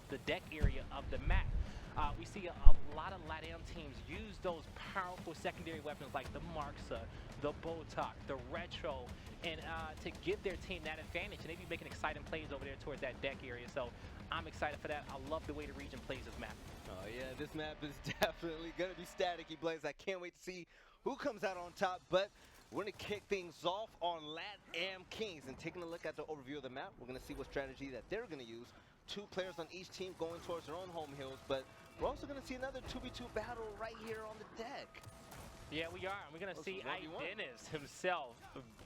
the deck area of the map. We see a lot of LATAM teams use those powerful secondary weapons like the Marxa, the Botok, the Retro, and to give their team that advantage. And they be making exciting plays over there towards that deck area. So I'm excited for that. I love the way the region plays this map. Oh yeah, this map is definitely gonna be staticky, Blaze. I can't wait to see who comes out on top. But we're gonna kick things off on LATAM Kings, and taking a look at the overview of the map, we're gonna see what strategy that they're gonna use. 2 players on each team going towards their own home hills, but we're also going to see another 2v2 battle right here on the deck. Yeah, we are. We're going to see Dennis himself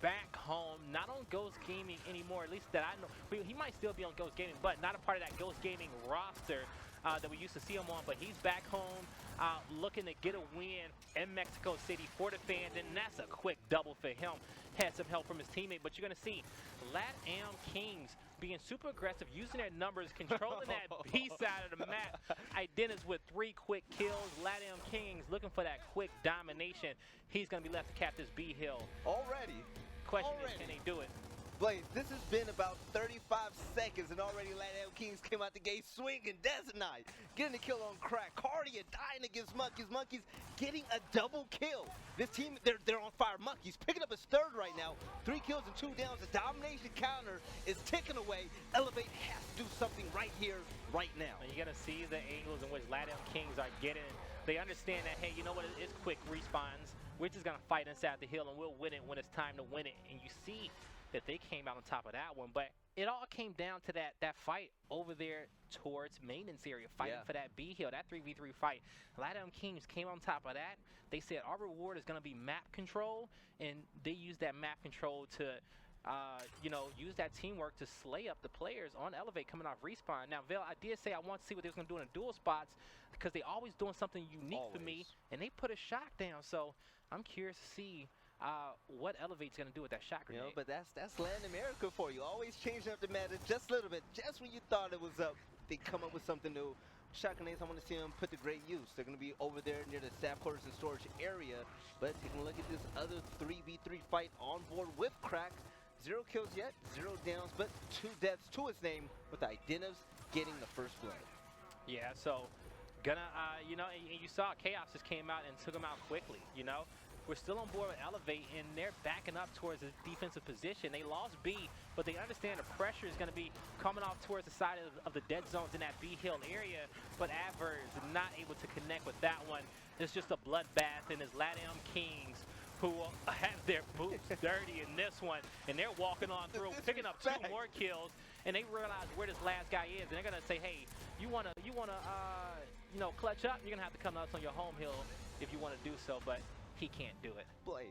back home, not on Ghost Gaming anymore, at least that I know. He might still be on Ghost Gaming, but not a part of that Ghost Gaming roster that we used to see him on. But he's back home looking to get a win in Mexico City for the fans, and that's a quick double for him. Had some help from his teammate, but you're going to see LATAM Kings being super aggressive, using their numbers, controlling that B side of the map. Dennis with 3 quick kills. LATAM Kings looking for that quick domination. He's going to be left to cap this B hill. Already. Question is, can they do it? Blaze, this has been about 35 seconds, and already LATAM Kings came out the gate swinging. dezonidek getting a kill on Crack. Cardia dying against Monkeys. Monkeys getting a double kill. This team, they're on fire. Monkeys picking up his 3rd right now. 3 kills and 2 downs. The domination counter is ticking away. Elevate has to do something right here, right now. And you're going to see the angles in which LATAM Kings are getting. They understand that, hey, you know what, it's quick respawns. We're just going to fight inside the hill, and we'll win it when it's time to win it. And you see that they came out on top of that one, but it all came down to that fight over there towards maintenance area, fighting for that B hill, that 3v3 fight. LATAM Kings came on top of that. They said our reward is going to be map control, and they used that map control to use that teamwork to slay up the players on Elevate coming off respawn. Now, Vale, I did say I want to see what they was going to do in the dual spots, because they always doing something unique for me, and they put a shock down. So I'm curious to see what Elevate's going to do with that shot grenade. You know, but that's Latin America for you. Always changing up the meta just a little bit. Just when you thought it was up, they come up with something new. Shot grenades, I want to see them put to great use. They're going to be over there near the staff quarters and storage area. But taking a look at this other 3v3 fight on board with Crack. 0 kills yet, 0 downs, but 2 deaths to his name, with Dennis getting the first blood. Yeah, so gonna, and you saw Chaos just came out and took him out quickly, We're still on board with Elevate, and they're backing up towards the defensive position. They lost B, but they understand the pressure is going to be coming off towards the side of the dead zones in that B hill area, but Adverse not able to connect with that one. It's just a bloodbath, and it's LATAM Kings who have their boots dirty in this one, and they're walking on through, picking up 2 more kills, and they realize where this last guy is, and they're going to say, hey, you wanna clutch up, you're going to have to come to us on your home hill if you want to do so, but he can't do it. Blaze,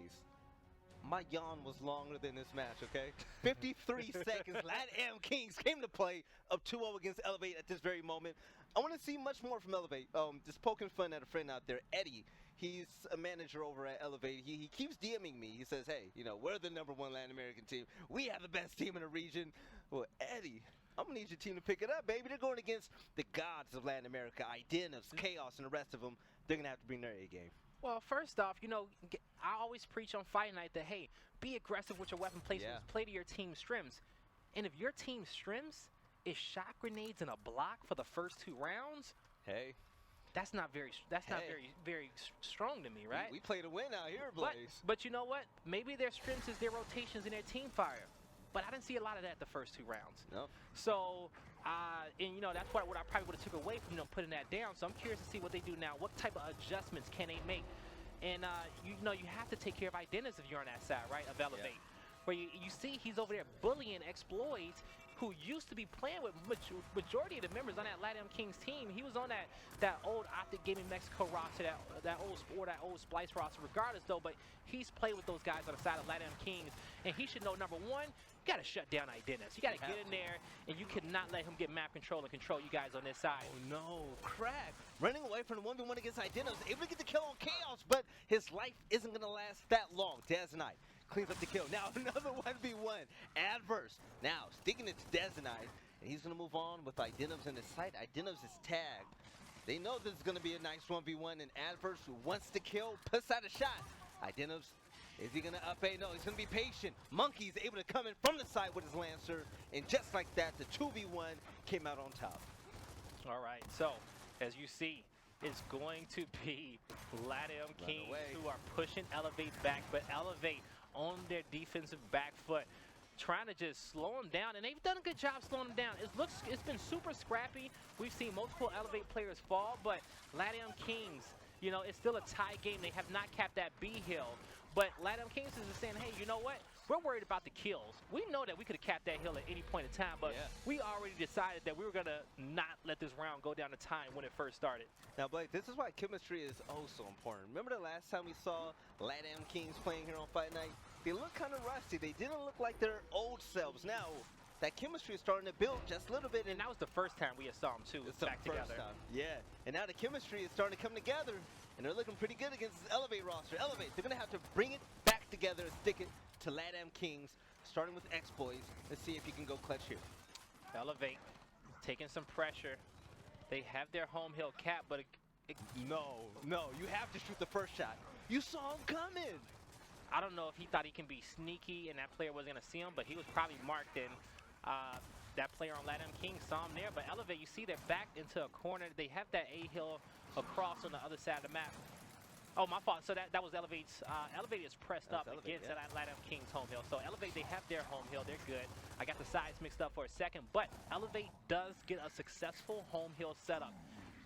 my yawn was longer than this match, okay? 53 seconds. LATAM Kings came to play up 2-0 against Elevate at this very moment. I want to see much more from Elevate. Just poking fun at a friend out there, Eddie. He's a manager over at Elevate. He keeps DMing me. He says, hey, we're the #1 Latin American team. We have the best team in the region. Well, Eddie, I'm going to need your team to pick it up, baby. They're going against the gods of Latin America, Dennis, Chaos, and the rest of them. They're going to have to bring their A game. Well, first off, I always preach on Fight Night that, hey, be aggressive with your weapon placements. Play to your team's strengths. And if your team's strengths is shot grenades and a block for the first 2 rounds, hey, that's not very strong to me, right? We play to win out here, Blaze. But you know what? Maybe their strengths is their rotations and their team fire. But I didn't see a lot of that the first 2 rounds. No. So, that's what I probably would have took away from putting that down. So I'm curious to see what they do now. What type of adjustments can they make? And, you have to take care of Dennis if you're on that side, right, of Elevate. Where you see he's over there bullying exploits, who used to be playing with majority of the members on that LATAM Kings team. He was on that old Optic Gaming Mexico roster, that old Splice roster, regardless though, but he's played with those guys on the side of LATAM Kings, and he should know, number 1, you got to shut down Dennis. You got to get in there, and you cannot let him get map control and control you guys on this side. Oh no, Crack running away from the 1v1 against Dennis, able to get the kill on Chaos, but his life isn't going to last that long. dezonidek cleans up the kill. Now another 1v1. Adverse now sticking it to dezonidek, and he's going to move on with Dennis in his sight. Dennis is tagged. They know this is going to be a nice 1v1, and Adverse, who wants to kill, puts out a shot. Dennis, is he going to up A? No, he's going to be patient. Monkey's able to come in from the side with his Lancer, and just like that, the 2v1 came out on top. All right, so as you see, it's going to be LATAM Kings who are pushing Elevate back, but Elevate on their defensive back foot, trying to just slow them down, and they've done a good job slowing them down. It's been super scrappy. We've seen multiple Elevate players fall, but LATAM Kings, you know, it's still a tie game. They have not capped that B hill, but LATAM Kings is just saying, hey, you know what? We're worried about the kills. We know that we could have capped that hill at any point in time, but we already decided that we were gonna not let this round go down to time when it first started. Now, Blake, this is why chemistry is oh so important. Remember the last time we saw LATAM Kings playing here on Fight Night? They looked kind of rusty. They didn't look like their old selves. Now, that chemistry is starting to build just a little bit. And that was the first time we saw them too, back together. Yeah, and now the chemistry is starting to come together, and they're looking pretty good against this Elevate roster. Elevate, they're gonna have to bring it back together and stick it to LATAM Kings, starting with X-Boys. Let's see if you can go clutch here. Elevate, taking some pressure. They have their home hill cap, but no, you have to shoot the first shot. You saw him coming. I don't know if he thought he can be sneaky and that player wasn't gonna see him, but he was probably marked in. That player on LATAM Kings saw him there, but Elevate, you see they're backed into a corner. They have that A hill across on the other side of the map. Oh, my fault. So that was Elevate's. Elevate is pressed up against that LATAM Kings home hill. So Elevate, they have their home hill. They're good. I got the sides mixed up for a second, but Elevate does get a successful home hill setup.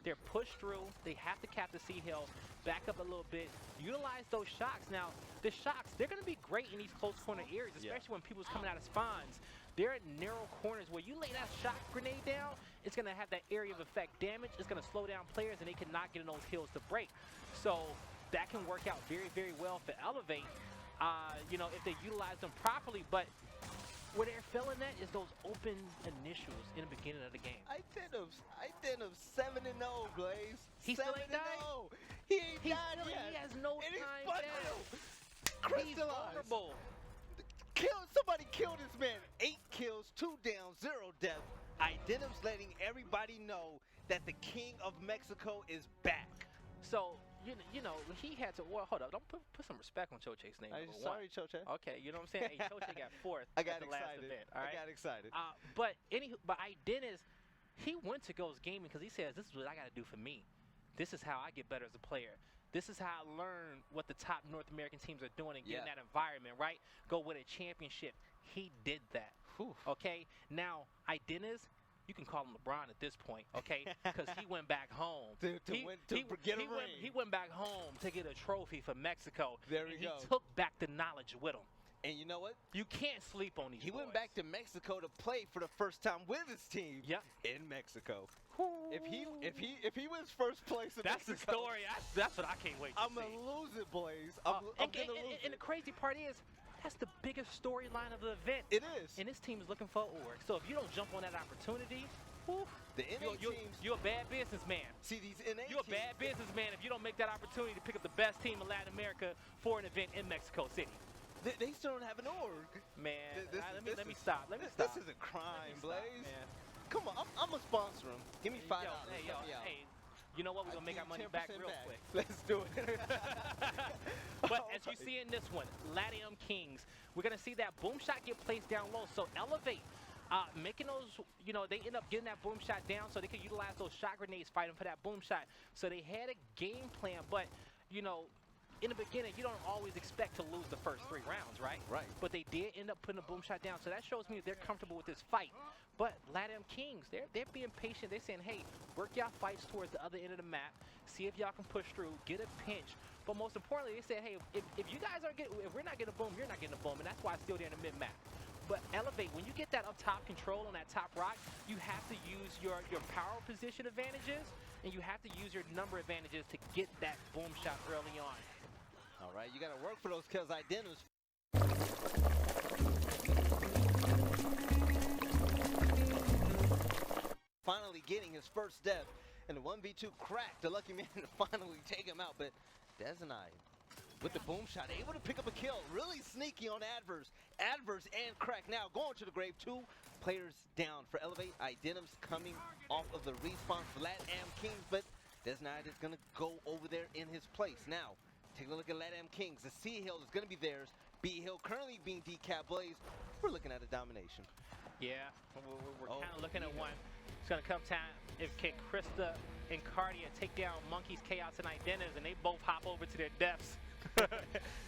They're pushed through. They have to cap the C hill, back up a little bit, utilize those shocks. Now, the shocks, they're going to be great in these close corner areas, especially when people's coming out of spawns. They're at narrow corners where you lay that shock grenade down, it's going to have that area of effect damage. It's going to slow down players, and they cannot get in those hills to break. So that can work out very, very well for Elevate, you know, if they utilize them properly. But where they're filling that is those open initials in the beginning of the game. I did him 7-0, Blaze. He still ain't died? He ain't died yet. He has no and time down. He's vulnerable. Somebody killed this man. 8 kills, 2 down, 0 death. Idenim's letting everybody know that the King of Mexico is back. So, you know, he had to, well, hold up, don't put some respect on Choche's name. I'm sorry, Choche. Okay, you know what I'm saying? Hey, Choche got 4th I got at the excited. last event, all right? I got excited. But Idennis, he went to Ghost Gaming because he says, this is what I got to do for me. This is how I get better as a player. This is how I learn what the top North American teams are doing and get in that environment, right? Go win a championship. He did that, okay? Now, Idennis, you can call him LeBron at this point, okay? Because he went back home. He went back home to get a trophy for Mexico. There we go. He took back the knowledge with him. And you know what? You can't sleep on these He went back to Mexico to play for the first time with his team in Mexico. If he wins first place in Mexico, the story. That's what I can't wait to see. I'm going to lose it, Blaze. I'm going to lose it. And the crazy part is, that's the biggest storyline of the event. It is. And this team is looking for org. So if you don't jump on that opportunity, the NA teams, you're a bad businessman. See, these NA You're a bad businessman if you don't make that opportunity to pick up the best team in Latin America for an event in Mexico City. They still don't have an org. Man, let me stop. This is a crime, Blaze. Come on, I'm going to sponsor him. Give me $5. Hey, you know what? We're going to make our money back real quick. Let's do it. But as you see in this one, LATAM Kings, we're going to see that boom shot get placed down low. So Elevate, making those, you know, they end up getting that boom shot down so they can utilize those shot grenades fighting for that boom shot. So they had a game plan, but, you know, in the beginning, you don't always expect to lose the first 3 rounds, right? Right. But they did end up putting a boom shot down, so that shows me they're comfortable with this fight. But LATAM Kings, they're being patient. They're saying, hey, work y'all fights towards the other end of the map, see if y'all can push through, get a pinch. But most importantly, they said, hey, if you guys aren't getting, if we're not getting a boom, you're not getting a boom, and that's why it's still there in the mid map. But Elevate, when you get that up top control on that top rock, you have to use your power position advantages, and you have to use your number advantages to get that boom shot early on. All right, you got to work for those kills. Idenim's finally getting his first death, and the 1v2 crack, the lucky man, to finally take him out. But dezonidek, with the boom shot, able to pick up a kill. Really sneaky on Adverse. Adverse and crack now going to the grave. 2 players down for Elevate. Idenim's coming off of the respawn for LATAM Kings, but dezonidek is going to go over there in his place. Now, take a look at LATAM Kings. The C hill is going to be theirs. B hill currently being decapped. Blaze, we're looking at a domination. Yeah, we're kind of looking at one. It's going to come time. if can Krista and Cardia take down Monkeys, Chaos, and Identitas, and they both hop over to their deaths.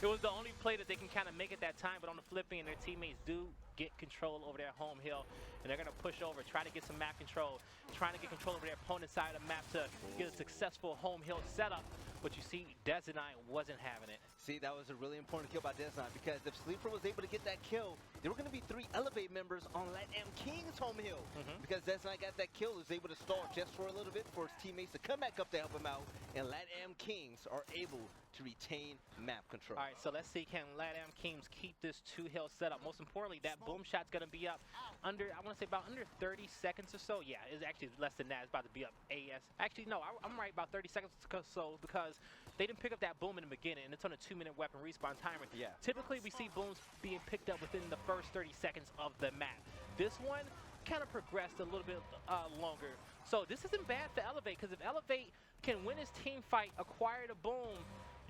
It was the only play that they can kind of make at that time, but on the flip end, their teammates do get control over their home hill, and they're going to push over, try to get some map control, trying to get control over their opponent's side of the map to get a successful home hill setup. But you see, dezonidek wasn't having it. See, that was a really important kill by dezonidek, because if Sleeper was able to get that kill, there were going to be 3 Elevate members on LATAM King's home hill. Because dezonidek got that kill, was able to stall just for a little bit for his teammates to come back up to help him out, and LATAM Kings are able to retain map control. All right, so let's see, can LATAM Kings keep this 2-hill setup? Most importantly, that boom shot's going to be up under, I want to say about under 30 seconds or so. Yeah, it's actually less than that. It's about to be up AS. Actually, no, I'm right, about 30 seconds or so, because they didn't pick up that boom in the beginning, and it's on a 2-minute weapon respawn timer. Yeah. Typically, we see booms being picked up within the first 30 seconds of the map. This one kind of progressed a little bit longer. So this isn't bad for Elevate, because if Elevate can win his team fight, acquire the boom,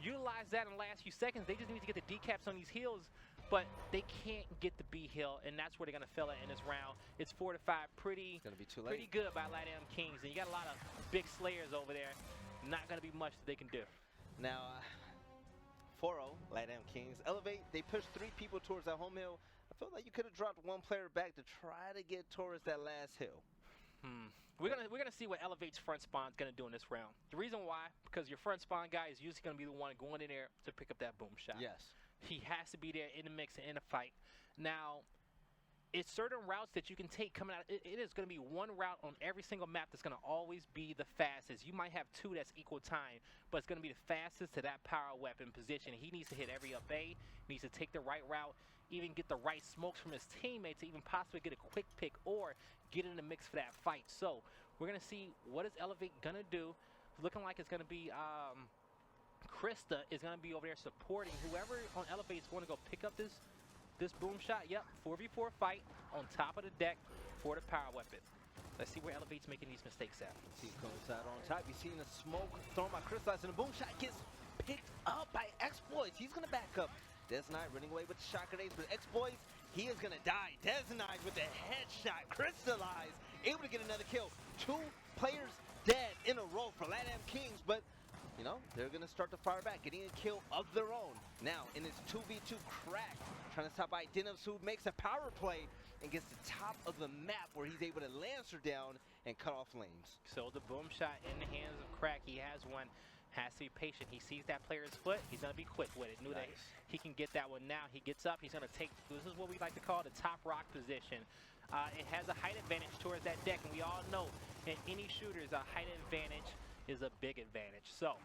utilize that in the last few seconds, they just need to get the decaps on these hills, but they can't get the B hill, and that's where they're gonna fail it in this round. It's 4-5, pretty It's gonna be too late. pretty good by LATAM Kings, and you got a lot of big slayers over there. Not gonna be much that they can do. Now, 4-0, LATAM Kings. Elevate, they pushed 3 people towards that home hill. I feel like you could have dropped 1 player back to try to get towards that last hill. We're gonna see what Elevate's front spawn's gonna do in this round. The reason why, because your front spawn guy is usually gonna be the one going in there to pick up that boom shot. Yes. He has to be there in the mix and in a fight. Now, it's certain routes that you can take coming out. It is going to be one route on every single map that's going to always be the fastest. You might have 2 that's equal time, but it's going to be the fastest to that power weapon position. He needs to hit every up A, needs to take the right route, even get the right smokes from his teammates to even possibly get a quick pick or get in the mix for that fight. So we're going to see what is Elevate going to do. It's looking like it's going to be Krista is going to be over there supporting whoever on Elevate is going to go pick up this boom shot. Yep, 4v4 fight on top of the deck for the power weapon. Let's see where Elevate's making these mistakes at. He comes out on top. You're seeing the smoke thrown by Crystallized, and the boom shot gets picked up by Exploits. He's going to back up. dezonidek running away with the shot grenades, but Exploits, he is going to die. dezonidek with the headshot. Crystallized, able to get another kill. 2 players dead in a row for LATAM Kings, but you know, they're going to start to fire back, getting a kill of their own. Now, in his 2v2 crack, trying to stop Identitas, who makes a power play and gets the top of the map where he's able to Lancer down and cut off lanes. So the boom shot in the hands of Crack, he has one, has to be patient. He sees that player's foot, he's going to be quick with it. Knew that he can get that one now. He gets up, he's going to take, this is what we like to call the top rock position. It has a height advantage towards that deck, and we all know in any shooters, a height advantage is a big advantage. So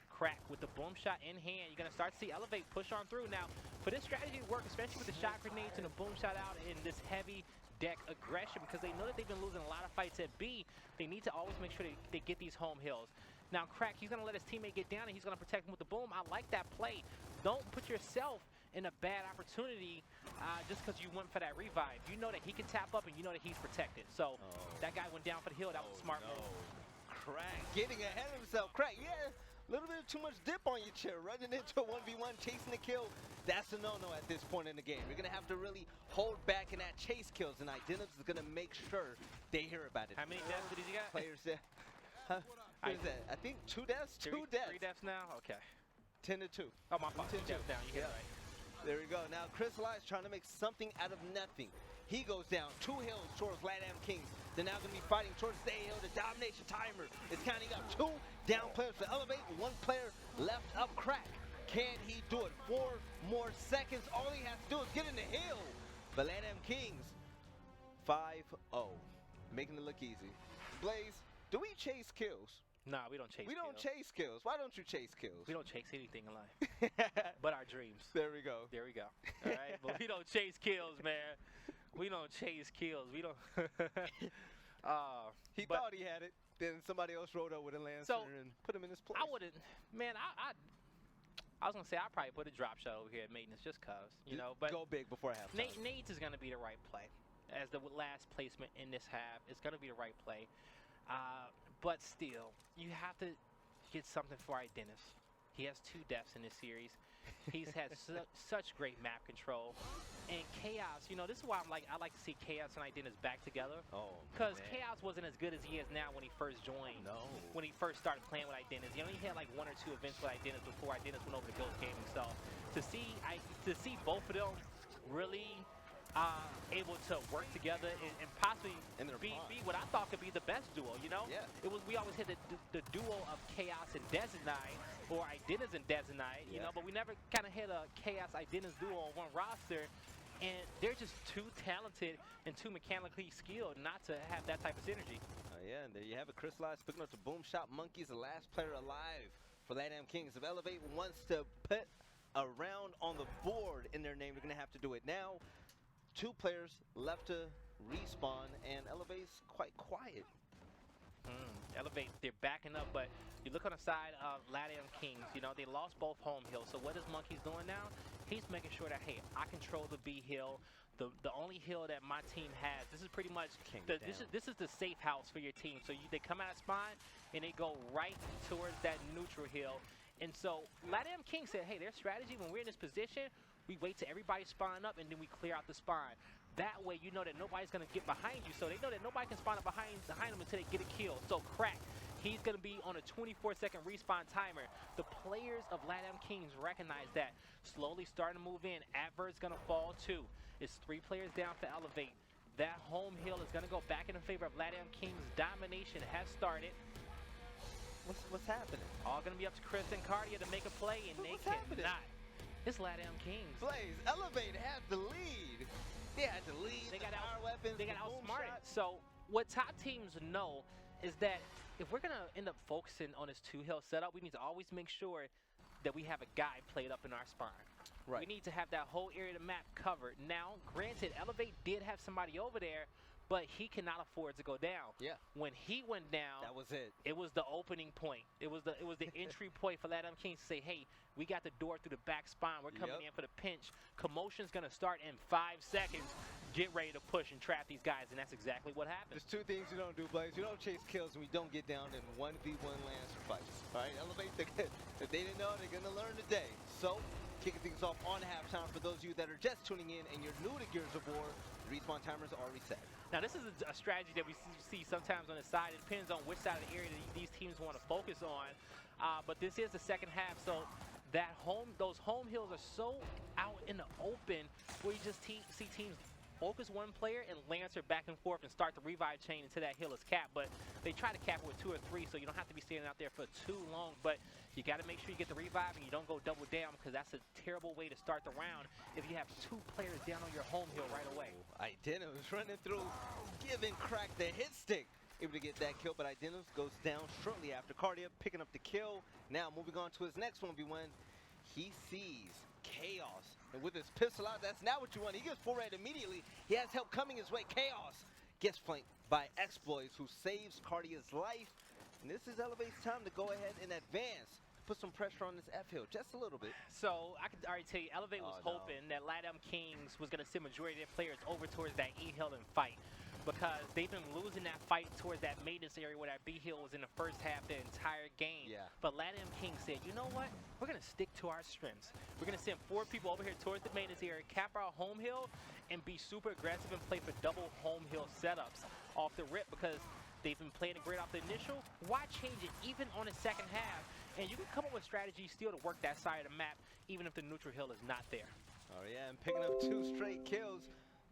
Crack with the boom shot in hand, you're going to start to see Elevate push on through. Now, for this strategy to work, especially with the shot grenades and the boom shot out in this heavy deck aggression, because they know that they've been losing a lot of fights at B, they need to always make sure they get these home hills. Now, Crack, he's going to let his teammate get down, and he's going to protect him with the boom. I like that play. Don't put yourself in a bad opportunity just because you went for that revive. You know that he can tap up, and you know that he's protected. So that guy went down for the hill. That was a smart move. Crack getting ahead of himself. Crack, yeah, a little bit too much dip on your chair, running into a 1v1, chasing the kill. That's a no-no at this point in the game. You're going to have to really hold back in that chase kills, and Identitas is going to make sure they hear about it. How many deaths did he got? Players there. Huh? What is that? I think 2 deaths? 2 deaths. 3 deaths now? Okay. 10-2. Oh, my fault. 2 deaths down. You get it right. There we go. Now, Crystallized trying to make something out of nothing. He goes down 2 hills towards LATAM Kings. They're now going to be fighting towards the A hill. The domination timer is counting up. 2 down players to Elevate, 1 player left up. Crack. Can he do it? 4 more seconds. All he has to do is get in the hill. But LATAM Kings, 5-0. Making it look easy. Blaze, do we chase kills? Nah, we don't chase kills. We don't chase kills. Why don't you chase kills? We don't chase anything in life. But our dreams. There we go. There we go. All right? But we don't chase kills, man. We don't chase kills. We don't. He thought he had it. Then somebody else rode up with a Lancer and put him in his place. I wouldn't. Man, I was going to say I'd probably put a drop shot over here at maintenance just because, you know. But go big before halftime. Nades is going to be the right play. As the last placement in this half, it's going to be the right play. But still, you have to get something for Identitas. He has 2 deaths in this series. He's had such great map control. And Chaos, you know, this is why I like to see Chaos and Idenas back together. Oh, Because man. Chaos wasn't as good as he is now when he first joined. No. When he first started playing with Idenas. He only had like 1 or 2 events with Idenas before Idenas went over to Ghost Gaming. So to see both of them really able to work together and possibly In their be prime. what I thought could be the best duo, you know? Yeah. We always had the duo of Chaos and Dezonide, or Idenas and Dezonide, you Yeah. know, but we never kind of had a Chaos Idenas duo on one roster. And they're just too talented and too mechanically skilled not to have that type of synergy. Yeah, and there you have it. Crystallized picking up the Boom Shot Monkeys, the last player alive for LATAM Kings. If Elevate wants to put a round on the board in their name, they're going to have to do it now. 2 players left to respawn, and Elevate's quite quiet. Elevate, they're backing up, but you look on the side of LATAM Kings, you know, they lost both home hills. So what is Monkey's doing now? He's making sure that, hey, I control the B hill, the only hill that my team has. This is pretty much, this is the safe house for your team. So they come out of spawn, and they go right towards that neutral hill. And so LATAM King said, hey, their strategy when we're in this position, we wait till everybody spawn up, and then we clear out the spawn. That way, you know that nobody's going to get behind you. So they know that nobody can spawn up behind them until they get a kill. So Crack, he's going to be on a 24-second respawn timer. The players of LATAM Kings recognize that. Slowly starting to move in. Advert's going to fall too. It's 3 players down for Elevate. That home hill is going to go back in favor of LATAM Kings. Domination has started. What's happening? All going to be up to Chris and Cardia to make a play, and they cannot. It's LATAM Kings. Blaze, Elevate had the lead. They had the lead. They got power weapons. They got the boom outsmarted. shot. So what top teams know is that if we're gonna end up focusing on this 2-hill setup, we need to always make sure that we have a guy played up in our spawn. Right. We need to have that whole area of the map covered. Now, granted, Elevate did have somebody over there, but he cannot afford to go down. Yeah. When he went down, That was it. it was the opening point. It was the entry point for LATAM Kings to say, hey, we got the door through the back spine. We're coming in for the pinch. Commotion's going to start in 5 seconds. Get ready to push and trap these guys, and that's exactly what happened. There's 2 things you don't do, Blaze. You don't chase kills, and we don't get down in 1v1 Lancer fights. All right, Elevate, if they didn't know, they're going to learn today. So, kicking things off on halftime for those of you that are just tuning in and you're new to Gears of War, the respawn timers are reset. Now, this is a strategy that we see sometimes on the side. It depends on which side of the area that these teams want to focus on. But this is the second half, so those home hills are so out in the open where you just see teams focus one player and Lancer back and forth and start the revive chain until that hill is capped. But they try to cap it with 2 or 3, so you don't have to be standing out there for too long. But you got to make sure you get the revive and you don't go double down, because that's a terrible way to start the round if you have 2 players down on your home hill right away. Idenas was running through, giving Crack the hit stick. Able to get that kill, but Idenas goes down shortly after. Cardia picking up the kill. Now moving on to his next 1v1. He sees Chaos. And with his pistol out, that's not what you want. He gets full red immediately. He has help coming his way. Chaos gets flanked by Exploits, who saves Cardia's life. And this is Elevate's time to go ahead and advance. Put some pressure on this F hill, just a little bit. So I can already tell you, Elevate was hoping that LATAM Kings was going to send majority of their players over towards that E hill and fight, because they've been losing that fight towards that maintenance area where that B hill was in the first half the entire game. Yeah. But LATAM Kings said, you know what? We're going to stick to our strengths. We're going to send 4 people over here towards the maintenance area, cap our home hill, and be super aggressive and play for double home hill setups off the rip, because they've been playing it great off the initial. Why change it even on the second half? And you can come up with strategies still to work that side of the map, even if the neutral hill is not there. Oh yeah, and picking up 2 straight kills.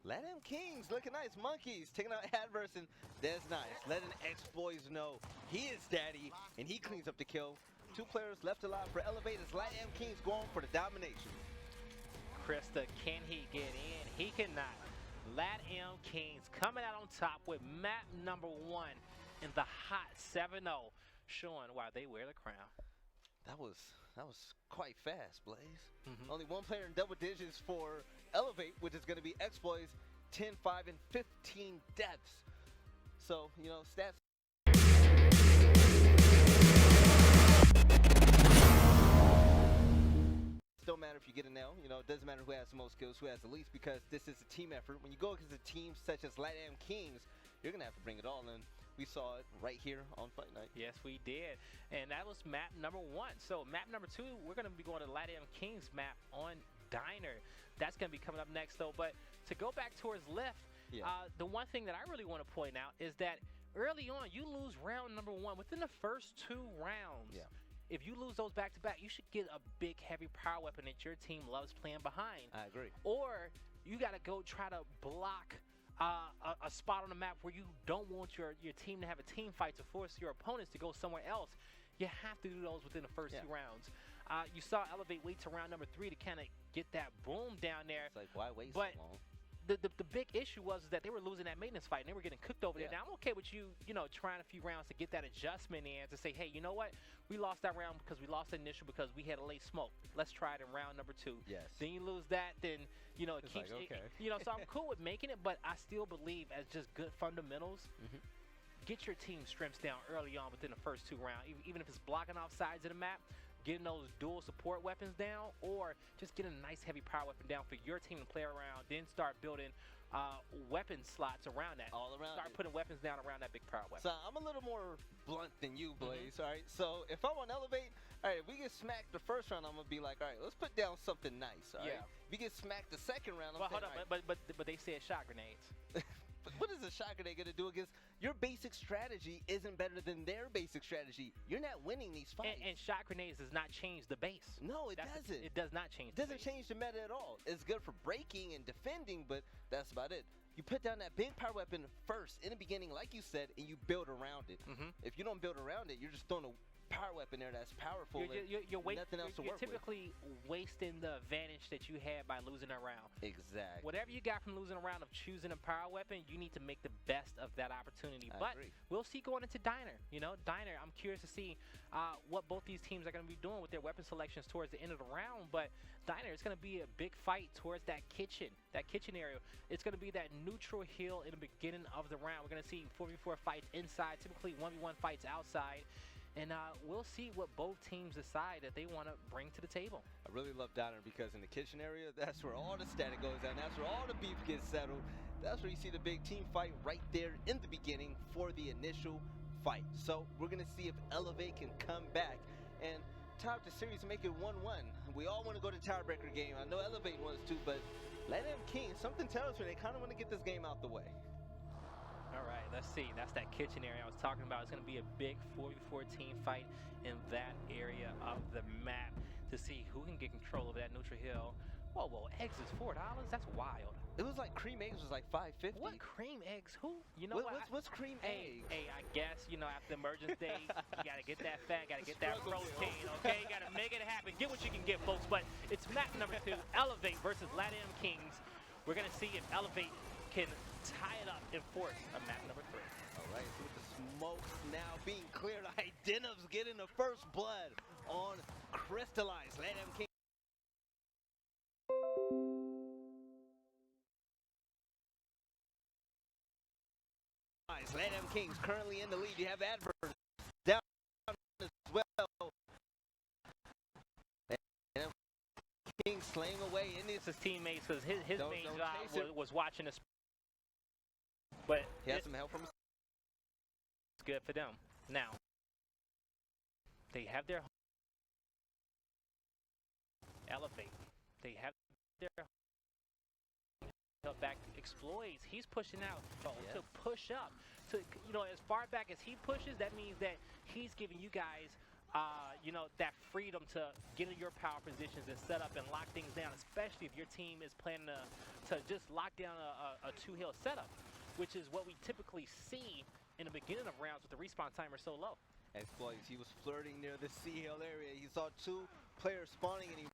LATAM Kings looking nice. Monkeys taking out Adverse, and that's nice. Letting X-Boys know he is daddy, and he cleans up the kill. 2 players left alive for Elevate as LATAM Kings go on for the domination. Krista, can he get in? He cannot. LATAM Kings coming out on top with map number 1 in the hot 7-0, showing why they wear the crown. That was quite fast, Blaze. Only 1 player in double digits for Elevate, which is going to be Exploits, 10, 5, and 15 deaths. So, you know, stats. Don't matter if you get an L, you know, it doesn't matter who has the most skills, who has the least, because this is a team effort. When you go against a team such as LATAM Kings, you're going to have to bring it all in. We saw it right here on Fight Night. Yes, we did. And that was map number 1. So map number 2, we're going to be going to LATAM Kings map on Diner. That's going to be coming up next, though. But to go back towards left, the one thing that I really want to point out is that early on, you lose round number 1. Within the first 2 rounds, if you lose those back-to-back, you should get a big, heavy power weapon that your team loves playing behind. I agree. Or you got to go try to block a spot on the map where you don't want your team to have a team fight to force your opponents to go somewhere else. You have to do those within the first 2 rounds. You saw Elevate wait to round number 3 to kind of get that boom down there. It's like, why wait so long? The big issue was that they were losing that maintenance fight, and they were getting cooked over there. Now, I'm okay with you know, trying a few rounds to get that adjustment in to say, hey, you know what? We lost that round because we lost the initial because we had a late smoke. Let's try it in round number 2. Yes. Then you lose that, then, you know, it It's keeps, like, okay. you know, so I'm cool with making it, but I still believe as just good fundamentals, get your team strengths down early on within the first 2 rounds, even if it's blocking off sides of the map, getting those dual support weapons down, or just get a nice heavy power weapon down for your team to play around, then start building weapon slots around that. All around Start putting weapons down around that big power weapon. So I'm a little more blunt than you, Blaze, all right? So if I want to elevate, all right, if we get smacked the first round, I'm going to be like, all right, let's put down something nice, all right? If we get smacked the second round, I'm Well, hold saying, up, but they said shot grenades. But what is a shot grenade going to do against your basic strategy isn't better than their basic strategy. You're not winning these fights. And shot grenades does not change the base. No, it doesn't. It does not change It doesn't change the meta at all. It's good for breaking and defending, but that's about it. You put down that big power weapon first in the beginning, like you said, and you build around it. If you don't build around it, you're just throwing a power weapon there that's powerful. Nothing else to work with. You're typically wasting the advantage that you had by losing a round. Exactly. Whatever you got from losing a round of choosing a power weapon, you need to make the best of that opportunity. I agree. We'll see going into Diner. You know, Diner, I'm curious to see what both these teams are going to be doing with their weapon selections towards the end of the round. But Diner, it's going to be a big fight towards that kitchen area. It's going to be that neutral hill in the beginning of the round. We're going to see 4v4 fights inside, typically 1v1 fights outside. And we'll see what both teams decide that they want to bring to the table. I really love Diner because in the kitchen area, that's where all the static goes down. That's where all the beef gets settled. That's where you see the big team fight right there in the beginning for the initial fight. So we're going to see if Elevate can come back and tie up the series and make it 1-1. We all want to go to tiebreaker game. I know Elevate wants to, but LATAM Kings, something tells me they kind of want to get this game out the way. All right, let's see. That's that kitchen area I was talking about. It's going to be a big 4v4 team fight in that area of the map to see who can get control of that neutral hill. Whoa, eggs is $4? That's wild. It was like cream eggs was like $5.50. What cream eggs? Who? You know what? What's cream eggs? Hey, I guess, you know, after Emergence Day, you got to get that fat, got to get that protein, okay? You got to make it happen. Get what you can get, folks. But it's map number 2, Elevate versus LATAM Kings. We're going to see if Elevate can tie it up in force on map number 3. All right, so with the smokes now being cleared, Identiv's getting the first blood on Crystallized. LATAM Kings. LATAM Kings currently in the lead. You have Adverse down as well. LATAM Kings slaying away in It's his teammates because his main job was watching the. But he has some help from. It's good for them. Now they have their Elevate. They have their back exploits. He's pushing out to push up. To, you know, as far back as he pushes, that means that he's giving you guys, you know, that freedom to get in your power positions and set up and lock things down, especially if your team is planning to just lock down a two-hill setup, which is what we typically see in the beginning of rounds with the respawn timer so low. Exploits. He was flirting near the C-hill area. He saw 2 players spawning and he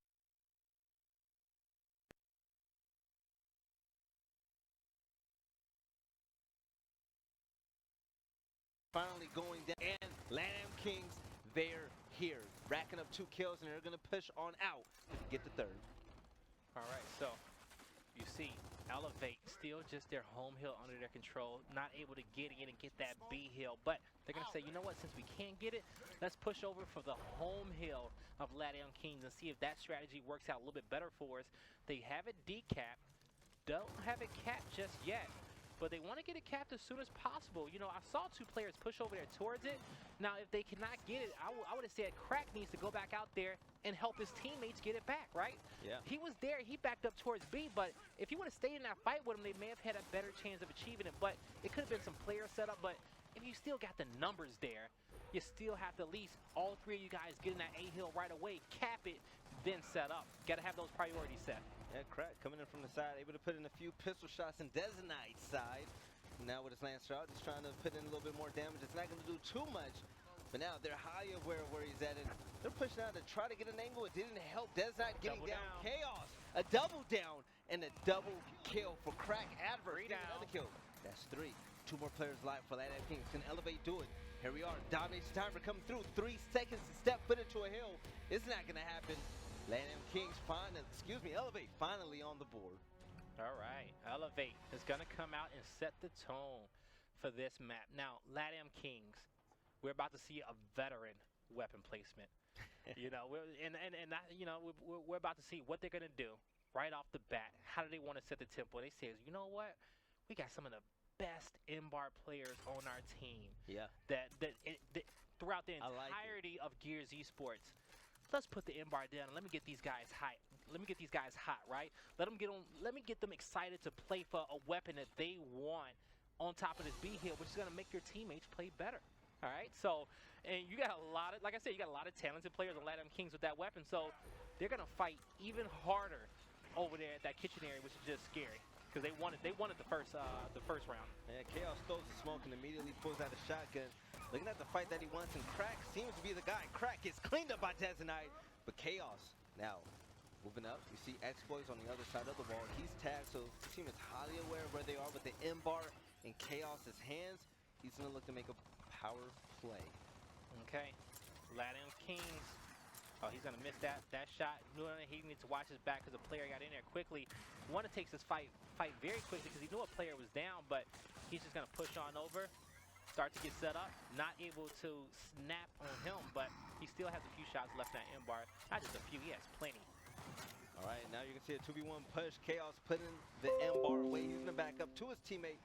finally going down, and LATAM Kings, they're here, racking up 2 kills, and they're going to push on out to get the 3rd. All right, so you see Elevate still just their home hill under their control, not able to get in and get that B hill, but they're going to say, you know what, since we can't get it, let's push over for the home hill of LATAM Kings and see if that strategy works out a little bit better for us. They have it decapped, don't have it capped just yet. but they want to get it capped as soon as possible. You know, I saw 2 players push over there towards it. Now, if they cannot get it, I would have said Crack needs to go back out there and help his teammates get it back, right? Yeah. He was there. He backed up towards B, but if he would have stayed in that fight with him, they may have had a better chance of achieving it. But it could have been some player setup. But if you still got the numbers there, you still have to at least all 3 of you guys get in that A hill right away, cap it, then set up. Got to have those priorities set. Yeah, Crack coming in from the side, able to put in a few pistol shots in dezonidek's side. Now with his Lancer out, just trying to put in a little bit more damage. It's not going to do too much, but now they're high of where he's at, and they're pushing out to try to get an angle. It didn't help dezonidek getting down. Chaos, a double down, and a double kill for Crack. Adverse getting another kill. That's 3. 2 more players live for LATAM Kings. Can Elevate do it? Here we are. Domination timer coming through. 3 seconds to step foot into a hill. It's not going to happen. LATAM Kings Elevate finally on the board. All right, Elevate is going to come out and set the tone for this map. Now, LATAM Kings, we're about to see a veteran weapon placement. You know, we're about to see what they're going to do right off the bat. How do they want to set the tempo? They say, you know what? We got some of the best M-bar players on our team. Yeah. That throughout the entirety of Gears Esports. Let's put the M-bar down and let me get these guys hot. Let me get these guys hot, right? Let me get them excited to play for a weapon that they want on top of this B hill, which is gonna make your teammates play better. All right. So, and you got a lot of, like I said, you got a lot of talented players on LATAM Kings with that weapon. So they're gonna fight even harder over there at that kitchen area, which is just scary because they wanted the first round. Yeah, Chaos throws the smoke and immediately pulls out a shotgun. Looking at the fight that he wants, and Crack seems to be the guy. Crack gets cleaned up by dezonidek, but Chaos now moving up. You see Exploits on the other side of the wall. He's tagged, so the team is highly aware of where they are with the M-bar in Chaos's hands. He's gonna look to make a power play. Okay, LATAM Kings. Oh, he's gonna miss that shot. He needs to watch his back because the player got in there quickly. Wanna takes this fight very quickly because he knew a player was down, but he's just gonna push on over. Start to get set up, not able to snap on him, but he still has a few shots left in that M-bar. Not just a few, he has plenty. All right, now you can see a 2v1 push. Chaos putting the M-bar away. He's gonna back up to his teammate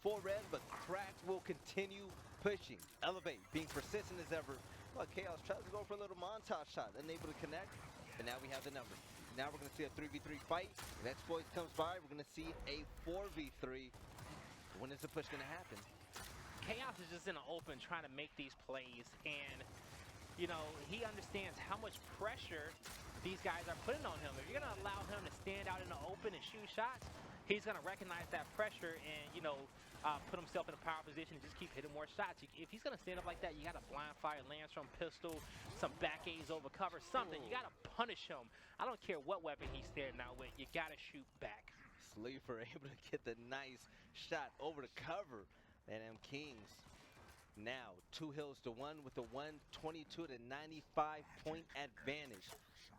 for red, but Crack will continue pushing. Elevate, being persistent as ever. Well, Chaos tries to go for a little montage shot, unable to connect, but now we have the number. Now we're gonna see a 3v3 fight. If Exploits comes by, we're gonna see a 4v3. When is the push gonna happen? Chaos is just in the open trying to make these plays, and you know, he understands how much pressure these guys are putting on him. If you're gonna allow him to stand out in the open and shoot shots, he's gonna recognize that pressure and, you know, put himself in a power position and just keep hitting more shots. If he's gonna stand up like that, you gotta blind fire, lance from pistol, some back A's over cover, something. You gotta punish him. I don't care what weapon he's standing out with, you gotta shoot back. Sleeper able to get the nice shot over the cover. LATAM Kings now 2 hills to 1 with a 122 to 95 point advantage.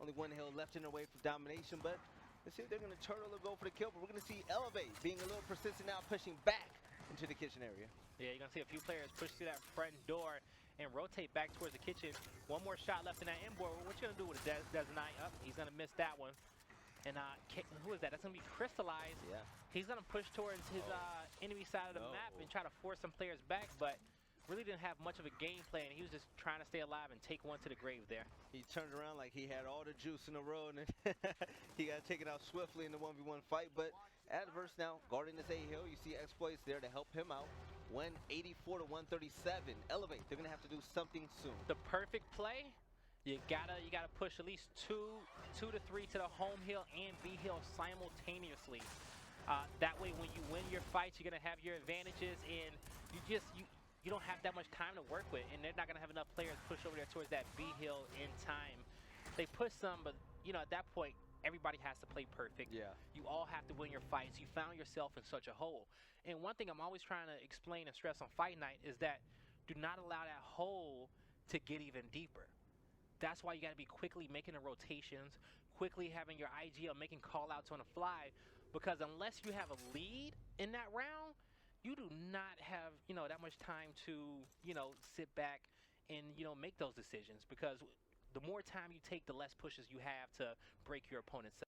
Only 1 hill left in their way for domination, but let's see if they're going to turtle or go for the kill. But we're going to see Elevate being a little persistent now, pushing back into the kitchen area. Yeah, you're going to see a few players push through that front door and rotate back towards the kitchen. 1 more shot left in that M-board. What you going to do with a dezonidek? Up, he's going to miss that one. And who is that? That's going to be Crystallized. Yeah. He's going to push towards his enemy side of the map and try to force some players back, but really didn't have much of a game plan. He was just trying to stay alive and take one to the grave there. He turned around like he had all the juice in the road, and he got taken out swiftly in the 1v1 fight. But Adverse now guarding this A hill. You see Exploits there to help him out. 184 to 137. Elevate. They're going to have to do something soon. The perfect play. You gotta push at least two to 3 to the home hill and B hill simultaneously. That way, when you win your fights, you're gonna have your advantages, and you don't have that much time to work with, and they're not gonna have enough players push over there towards that B hill in time. They push some, but you know, at that point, everybody has to play perfect. Yeah. You all have to win your fights. You found yourself in such a hole, and one thing I'm always trying to explain and stress on Fight Night is that do not allow that hole to get even deeper. That's why you got to be quickly making the rotations, quickly having your IGL, making call-outs on the fly, because unless you have a lead in that round, you do not have, you know, that much time to, you know, sit back and, you know, make those decisions, because the more time you take, the less pushes you have to break your opponent's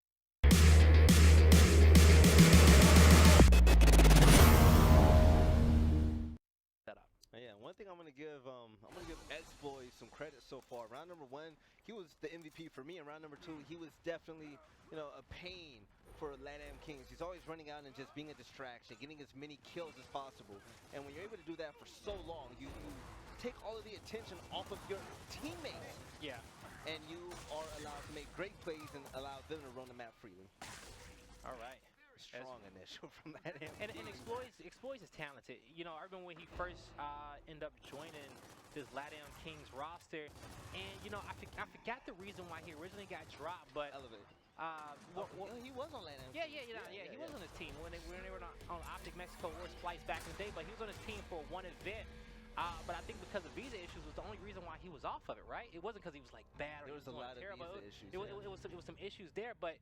Yeah, one thing I'm gonna give Exploit some credit so far. Round number 1, he was the MVP for me, and round number 2, he was definitely, a pain for LATAM Kings. He's always running out and just being a distraction, getting as many kills as possible. And when you're able to do that for so long, you take all of the attention off of your teammates. Yeah. And you are allowed to make great plays and allow them to run the map freely. All right. Strong initial from LATAM. And Exploits is talented. I remember when he first ended up joining this LATAM Kings roster, and I forgot the reason why he originally got dropped, but Elevate. He was on LATAM. Yeah, he was on his team when they were on Optic Mexico or Splice back in the day, but he was on his team for one event. But I think because of visa issues was the only reason why he was off of it, right? It wasn't because he was like bad or there was a lot of terrible. visa issues. It was some issues there, but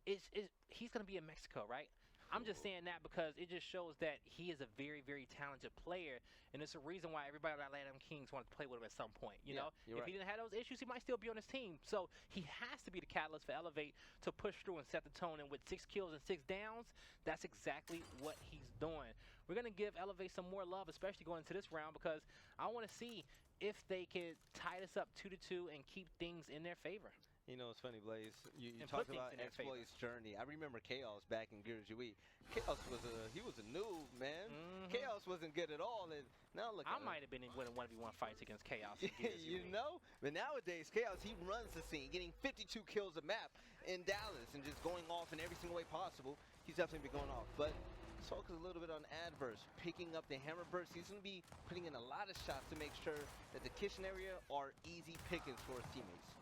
he's gonna be in Mexico, right? I'm just saying that because it just shows that he is a very, very talented player, and it's a reason why everybody at LATAM Kings wanted to play with him at some point. You know, if he didn't have those issues, he might still be on his team. So he has to be the catalyst for Elevate to push through and set the tone. And with 6 kills and 6 downs, that's exactly what he's doing. We're gonna give Elevate some more love, especially going into this round, because I want to see if they can tie this up 2-2 and keep things in their favor. It's funny, Blaze. You talk about Exploit's journey. I remember Chaos back in Gears UE. Chaos was a noob, man. Chaos wasn't good at all, and now look. I might have been in winning 1v1 fights against Chaos. But nowadays Chaos, he runs the scene, getting 52 kills a map in Dallas and just going off in every single way possible. He's definitely been going off, but let's focus a little bit on Adverse, picking up the hammer burst. He's going to be putting in a lot of shots to make sure that the kitchen area are easy pickings for his teammates.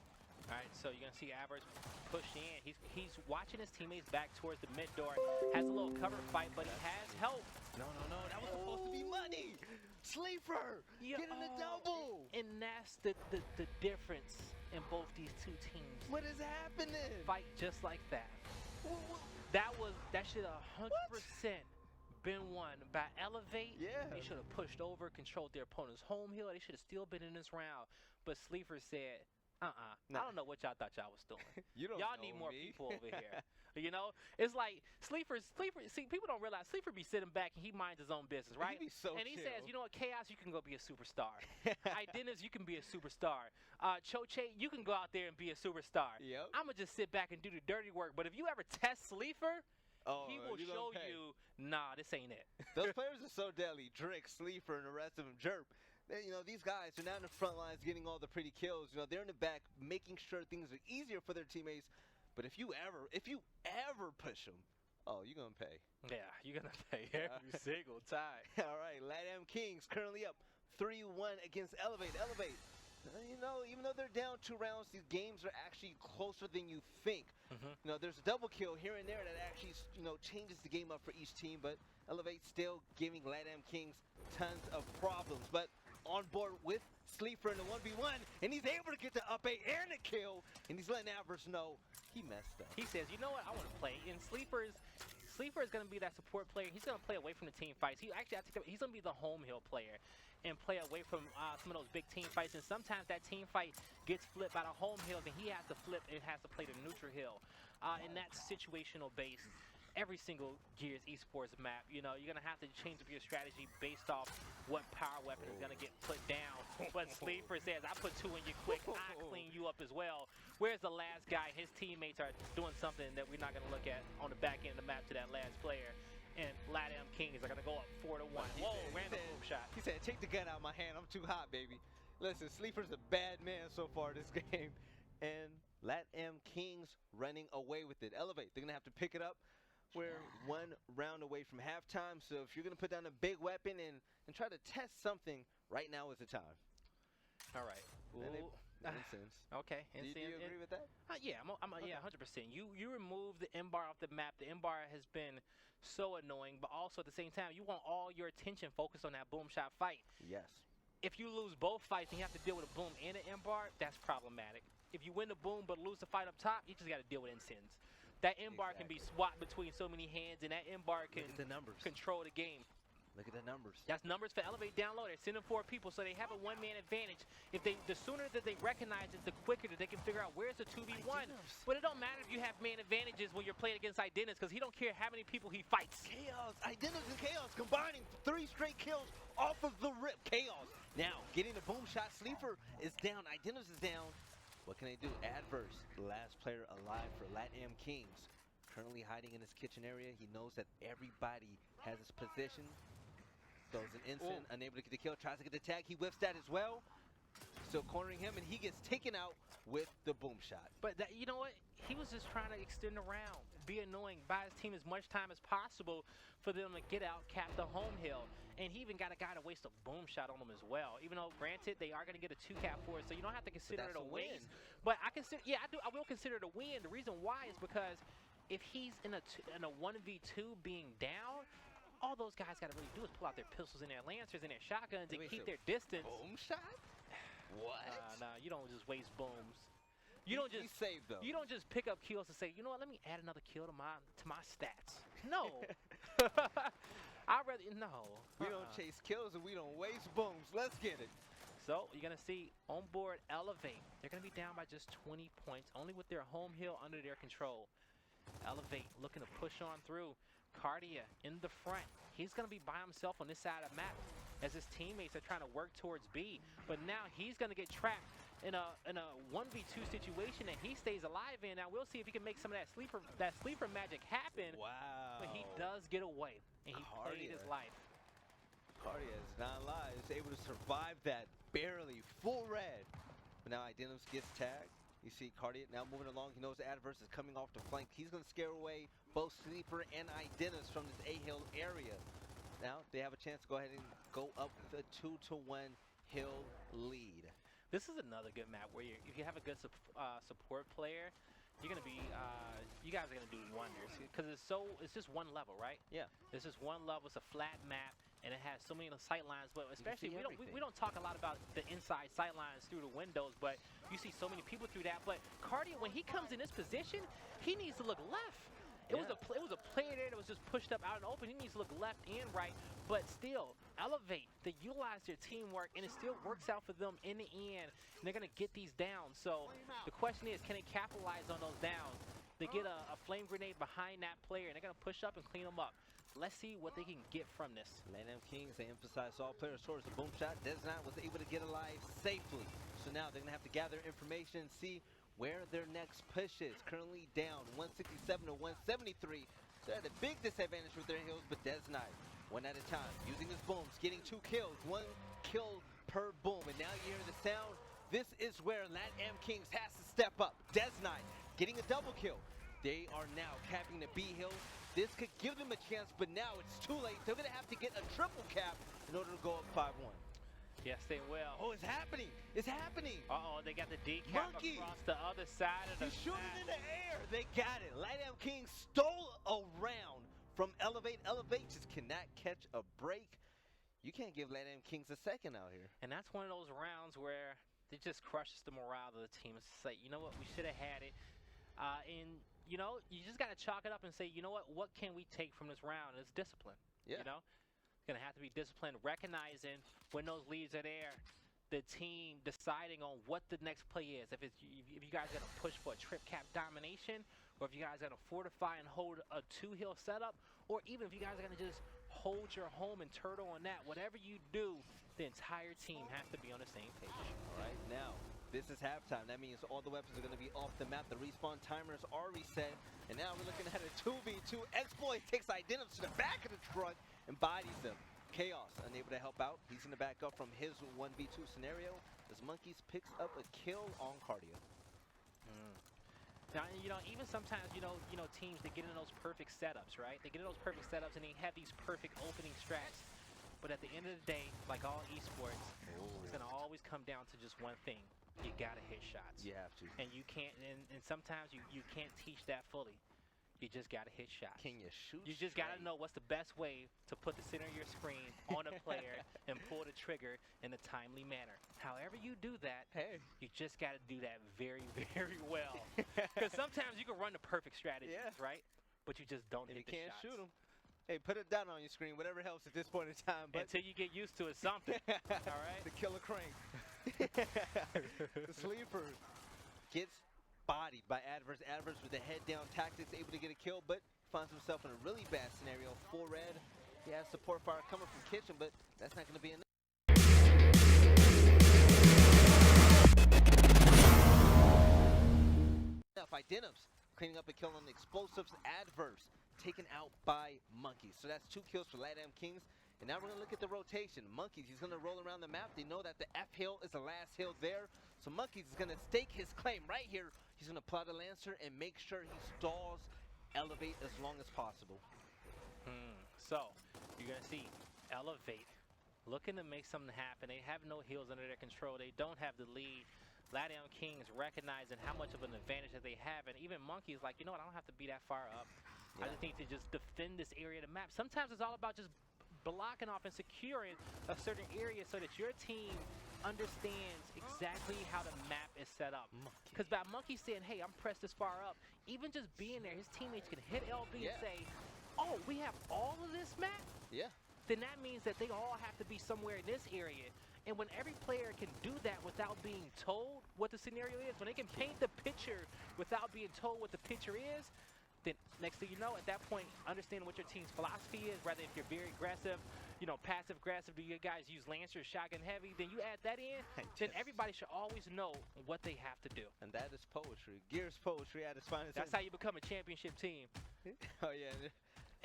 All right, so you're going to see Avers push in. He's watching his teammates back towards the mid door. Has a little cover fight, but he has help. No. That was supposed to be money. Sleeper, getting a double. And that's the difference in both these two teams. What is happening? Fight just like that. That should 100% been won by Elevate. Yeah. They should have pushed over, controlled their opponent's home hill. They should have still been in this round. But Sleeper said, I don't know what y'all thought y'all was doing. Y'all need more people over here. It's like Sleeper. See, people don't realize Sleeper be sitting back and he minds his own business, right? He be so and he chill. says, you know what, Chaos, you can go be a superstar. Dennis, you can be a superstar. Choche, you can go out there and be a superstar. Yep. I'm gonna just sit back and do the dirty work. But if you ever test Sleeper, he will show you, nah, this ain't it. Those players are so deadly. Drake, Sleeper, and the rest of them, Jerp. These guys are now in the front lines getting all the pretty kills. They're in the back making sure things are easier for their teammates. But if you ever push them, you're going to pay. Yeah, you're going to pay every single time. All right, LATAM Kings currently up 3-1 against Elevate. Elevate, even though they're down 2 rounds, these games are actually closer than you think. There's a double kill here and there that actually, changes the game up for each team. But Elevate still giving LATAM Kings tons of problems. But on board with Sleeper in the 1v1, and he's able to get the up A and a kill, and he's letting Avers know he messed up. He says, you know what, I want to play. And Sleeper is going to be that support player. He's going to play away from the team fights. He's going to be the home hill player and play away from some of those big team fights. And sometimes that team fight gets flipped by the home hill, then he has to flip and has to play the neutral hill. And that's situational based. Every single Gears esports map, you're going to have to change up your strategy based off what power weapon is going to get put down. But Sleeper says, I put 2 in you quick, I clean you up as well. Where's the last guy? His teammates are doing something that we're not going to look at on the back end of the map to that last player. And LATAM Kings are going to go up 4-1. Whoa, random boom shot. He said, take the gun out of my hand, I'm too hot, baby. Listen, Sleeper's a bad man so far this game. And LATAM Kings running away with it. Elevate, they're going to have to pick it up. We're 1 round away from halftime, so if you're going to put down a big weapon and try to test something, right now is the time. All right. Incense. Okay. Do you agree with that? Yeah, yeah, 100%. You remove the M-bar off the map. The M-bar has been so annoying, but also at the same time, you want all your attention focused on that boom shot fight. Yes. If you lose both fights and you have to deal with a boom and an M-bar, that's problematic. If you win the boom but lose the fight up top, you just got to deal with incense. That M-bar can be swapped between so many hands, and that M-bar can control the game. Look at the numbers. That's numbers for Elevate down low. They're sending 4 people, so they have a one-man advantage. The sooner that they recognize it, the quicker that they can figure out where's the 2v1. But it don't matter if you have man advantages when you're playing against Identis, because he don't care how many people he fights. Chaos, Identis and Chaos combining 3 straight kills off of the rip. Chaos now getting the boom shot. Sleeper is down. Identis is down. What can they do? Adverse, the last player alive for LATAM Kings. Currently hiding in his kitchen area. He knows that everybody has his position. Throws an instant, unable to get the kill, tries to get the tag. He whiffs that as well. Still cornering him, and he gets taken out with the boom shot. But you know what? He was just trying to extend around, be annoying, buy his team as much time as possible for them to get out, cap the home hill. And he even got a guy to waste a boom shot on him as well. Even though, granted, they are going to get a 2 cap for it, so you don't have to consider it a waste. But I consider, yeah, I will consider it a win. The reason why is because if he's in a 1v2 being down, all those guys got to really do is pull out their pistols and their lancers and their shotguns and keep their distance. Boom shot? What? Nah, you don't just waste booms. You don't just save them. You don't just pick up kills and say, you know what? Let me add another kill to my stats. No. I'd rather We don't chase kills and we don't waste booms. Let's get it. So you're gonna see on board Elevate. They're gonna be down by just 20 points, only with their home hill under their control. Elevate looking to push on through. Cardia in the front. He's going to be by himself on this side of the map as his teammates are trying to work towards B. But now he's going to get trapped in a 1v2 situation that he stays alive in. Now we'll see if he can make some of that sleeper magic happen. Wow. But he does get away, and he played his life. Cardia is not alive. He's able to survive that barely. Full red. But now Identis gets tagged. You see Cardia now moving along. He knows the Adverse is coming off the flank. He's going to scare away both Sleeper and Identis from this A-hill area. Now they have a chance to go ahead and go up with a 2-1 hill lead. This is another good map where if you have a good support player, you're going to be, you guys are going to do wonders. Because it's just one level, right? Yeah. It's just one level. It's a flat map. And it has so many of the sight lines, but especially we don't talk a lot about the inside sight lines through the windows, but you see so many people through that. But Cardia, when he comes in this position, he needs to look left. It was a player there that was just pushed up out and open. He needs to look left and right, but still Elevate. They utilize their teamwork, and it still works out for them in the end. And they're gonna get these downs. So the question is, can they capitalize on those downs? They get a flame grenade behind that player, and they're gonna push up and clean them up. Let's see what they can get from this. LATAM Kings, they emphasize all players towards the boom shot. dezonidek was able to get alive safely. So now they're going to have to gather information and see where their next push is. Currently down 167 to 173. So they're at a big disadvantage with their heals, but dezonidek, one at a time, using his booms, getting 2 kills, 1 kill per boom. And now you hear the sound. This is where LATAM Kings has to step up. dezonidek getting a double kill. They are now capping the B hill. This could give them a chance, but now it's too late. They're going to have to get a triple cap in order to go up 5-1. Yes, they will. Oh, it's happening. It's happening. Uh-oh, they got the D cap across the other side of the He's shooting in the air. They got it. LATAM Kings stole a round from Elevate. Elevate just cannot catch a break. You can't give LATAM Kings a second out here. And that's one of those rounds where it just crushes the morale of the team. It's like, you know what, we should have had it. And you know, you just got to chalk it up and say, you know what can we take from this round? It's discipline. Yeah. You know, it's going to have to be disciplined, recognizing when those leads are there, the team deciding on what the next play is. If you guys are going to push for a trip cap domination, or if you guys are going to fortify and hold a 2-hill setup, or even if you guys are going to just hold your home and turtle on that, whatever you do, the entire team has to be on the same page. All right, now. This is halftime. That means all the weapons are going to be off the map. The respawn timers are reset. And now we're looking at a 2v2. Exploit takes Identis to the back of the truck and bodies them. Chaos unable to help out. He's going to back up from his 1v2 scenario as Monkeys picks up a kill on Cardia. Now, you know, even sometimes, you know, teams, they get in those perfect setups, right? They get in those perfect setups and they have these perfect opening strats. But at the end of the day, like all esports, it's going to always come down to just one thing. You gotta hit shots. You have to. And you can't, and sometimes you can't teach that fully. You just gotta hit shots. Can you shoot? You just gotta know what's the best way to put the center of your screen on a player and pull the trigger in a timely manner. However you do that, you just gotta do that very, very well. Because sometimes you can run the perfect strategy, right? But you just don't hit the shots. You can't shoot them. Hey, put it down on your screen, whatever helps at this point in time. But Until you get used to it, something. All right? The killer crank. The sleeper gets bodied by Adverse. Adverse with the head down tactics, able to get a kill, but finds himself in a really bad scenario. Full red. He has support fire coming from Kitchen, but that's not going to be enough. Identims cleaning up a kill on the explosives. Adverse taken out by Monkeys. So that's 2 kills for LATAM Kings. And now we're going to look at the rotation. Monkeys, he's going to roll around the map. They know that the F hill is the last hill there. So Monkeys is going to stake his claim right here. He's going to plot a Lancer and make sure he stalls Elevate as long as possible. So you're going to see Elevate looking to make something happen. They have no heals under their control. They don't have the lead. LATAM Kings recognizing how much of an advantage that they have, and even Monkey's like, you know what, I don't have to be that far up. I just need to just defend this area of the map. Sometimes it's all about just blocking off and securing a certain area so that your team understands exactly how the map is set up. Because by Monkey saying, hey, I'm pressed this far up, even just being there, his teammates can hit LB and say, oh, we have all of this map? Yeah. Then that means that they all have to be somewhere in this area. And when every player can do that without being told what the scenario is, when they can paint the picture without being told what the picture is, then next thing you know, at that point, understanding what your team's philosophy is, rather if you're very aggressive, you know, passive aggressive, do you guys use Lancers, shotgun heavy, then you add that in, then everybody should always know what they have to do. And that is poetry. Gears poetry at its finest. That's how you become a championship team. Oh, yeah.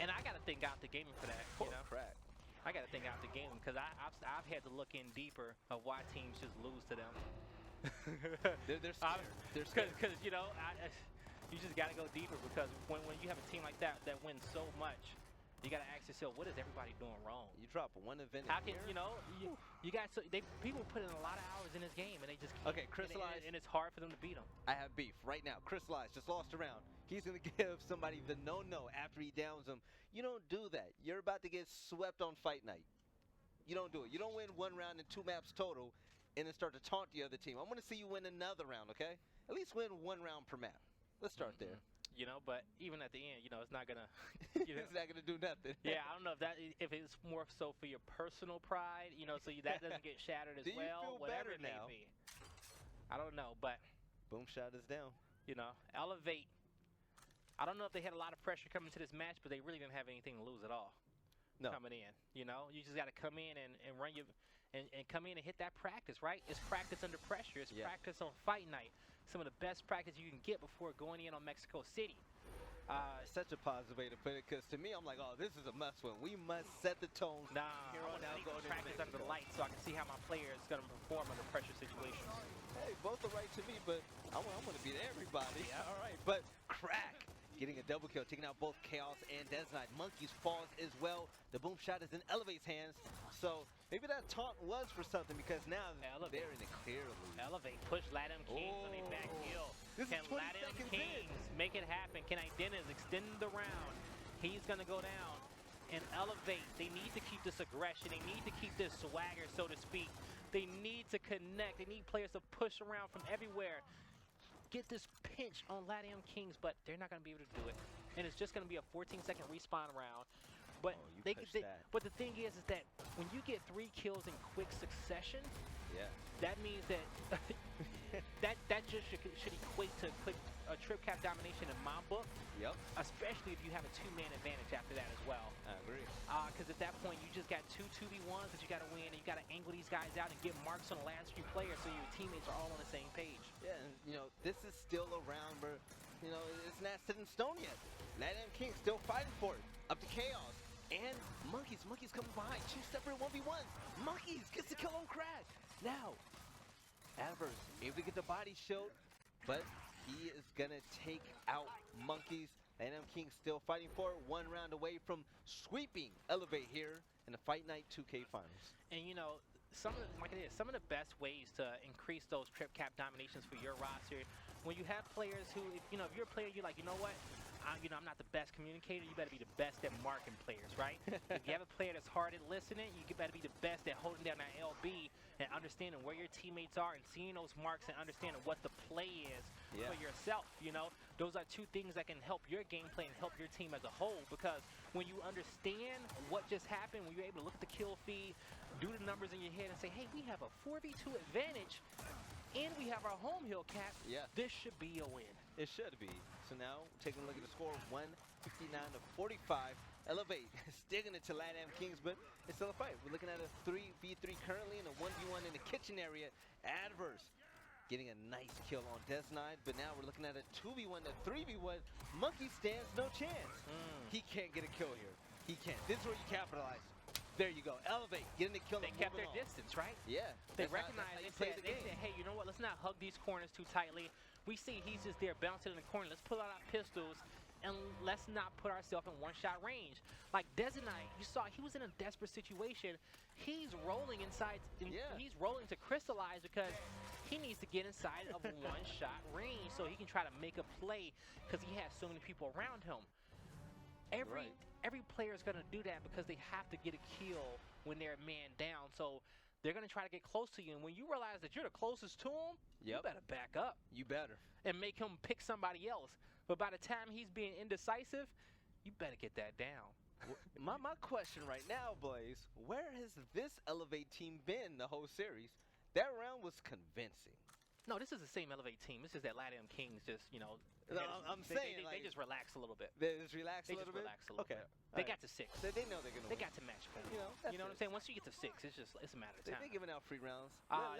And I got to think out the gaming for that, you know? Crack. I got to think out the game because I've had to look in deeper of why teams just lose to them. They're scared. Because you know, you just got to go deeper because when you have a team like that wins so much, you got to ask yourself, what is everybody doing wrong? You drop one event. How can you know? You guys, people put in a lot of hours in this game and they just can't. Okay, Crystallize, and it's hard for them to beat them. I have beef right now. Crystallize just lost a round. He's gonna give somebody the no after he downs him. You don't do that. You're about to get swept on fight night. You don't do it. You don't win 1 round and 2 maps total, and then start to taunt the other team. I want to see you win another round, okay? At least win 1 round per map. Let's start there. You know, but even at the end, you know, it's not gonna. You know, it's not gonna do nothing. Yeah, I don't know if it's more so for your personal pride, you know, so that doesn't get shattered as do you well. feel Whatever better it may now? be. I don't know, but Boom shot is down. you know, Elevate. I don't know if they had a lot of pressure coming to this match, but they really didn't have anything to lose at all. No. Coming in, you know, you just got to come in and run your and come in and hit that practice, right? It's practice under pressure. It's practice on fight night. Some of the best practice you can get before going in on Mexico City. Such a positive way to put it, because to me, I'm like, oh, this is a must win. We must set the tone. Nah, here on out, going into practice under the lights so I can see how my player is going to perform under pressure situations. Hey, both are right to me, but I'm going to beat everybody. Yeah, all right. But Crack getting a double kill, taking out both Chaos and Dezonidek. Monkeys falls as well. The boom shot is in Elevate's hands. So maybe that taunt was for something, because now they're in the clear lead. Elevate, push LATAM Kings on a back kill. Can LATAM Kings make it happen? Can Identis extend the round? He's going to go down. And Elevate, they need to keep this aggression. They need to keep this swagger, so to speak. They need to connect. They need players to push around from everywhere. Get this pinch on LATAM Kings, but they're not going to be able to do it. And it's just going to be a 14-second respawn round. But but the thing is that when you get 3 kills in quick succession, that means that that just should equate to a trip cap domination in my book. Yep. Especially if you have a 2-man advantage after that as well. I agree. Because at that point you just got 2-2v1s that you got to win, and you got to angle these guys out and get marks on the last few players so your teammates are all on the same page. Yeah, and you know, this is still a round where, you know, it's not set in stone yet. LATAM Kings still fighting for it. Up to Chaos. And Monkeys coming behind. 2 separate 1v1s. Monkeys gets the kill on Crack. Now, Adverse able to get the body shield, but he is gonna take out Monkeys. LATAM Kings still fighting for it. 1 round away from sweeping Elevate here in the Fight Night 2K Finals. And you know, some of the best ways to increase those trip cap dominations for your roster, when you have players who, if you're a player, you're like, you know what, I'm not the best communicator. You better be the best at marking players, right? If you have a player that's hard at listening, you better be the best at holding down that LB and understanding where your teammates are and seeing those marks and understanding what the play is for yourself. Those are two things that can help your gameplay and help your team as a whole, because when you understand what just happened, when you're able to look at the kill feed, do the numbers in your head and say, hey, we have a 4v2 advantage and we have our home hill cap. This should be a win. It should be. So now, taking a look at the score, 159 to 45. Elevate sticking it to LATAM Kings, but it's still a fight. We're looking at a 3v3 currently and a 1v1 in the kitchen area. Adverse getting a nice kill on dezonidek, but now we're looking at a 2v1 to 3v1. Monkey stands no chance. He can't get a kill here. He can't. This is where you capitalize. There you go. Elevate, getting the kill. They kept their distance, right? Yeah. They recognized, they said, hey, you know what? Let's not hug these corners too tightly. We see he's just there bouncing in the corner. Let's pull out our pistols and let's not put ourselves in one-shot range. Like dezonidek, you saw he was in a desperate situation. He's rolling inside, he's rolling to crystallize because he needs to get inside of one-shot range so he can try to make a play because he has so many people around him. Every player is going to do that because they have to get a kill when they're man down. So they're going to try to get close to you. And when you realize that you're the closest to him, you better back up. You better. And make him pick somebody else. But by the time he's being indecisive, you better get that down. my question right now, Blaze, where has this Elevate team been the whole series? That round was convincing. No, this is the same Elevate team. This is that LATAM Kings just, I'm saying they just relax a little bit. They just relax a little bit? Relax a little bit. They got to 6. They know they're going to win. They got to match point. You know what I'm saying? Once you get to 6, it's a matter of time. They're giving out free rounds.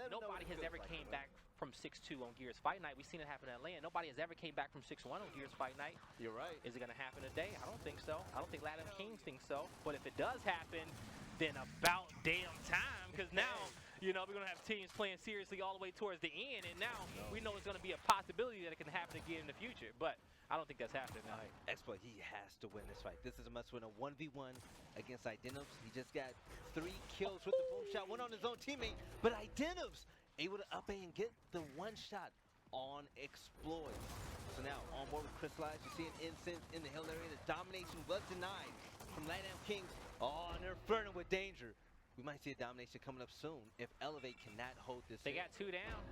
Nobody has ever came back from 6-2 on Gears Fight Night. We've seen it happen in LA. Nobody has ever came back from 6-1 on Gears Fight Night. You're right. Is it going to happen today? I don't think so. I don't think LATAM Kings think so. But if it does happen, then about damn time, because now we're going to have teams playing seriously all the way towards the end, and now we know it's going to be a possibility that it can happen again in the future. But I don't think that's happening now. Exploit, he has to win this fight. This is a must-win, a 1v1 against Identivs. He just got 3 kills with the boom shot, one on his own teammate, but Identivs able to up A and get the 1 shot on Exploit. So now, on board with Crystallize, you see an incense in the hill area. The domination was denied from LATAM Kings. Oh, and they're flirting with danger. We might see a domination coming up soon if Elevate cannot hold this. They got 2 down.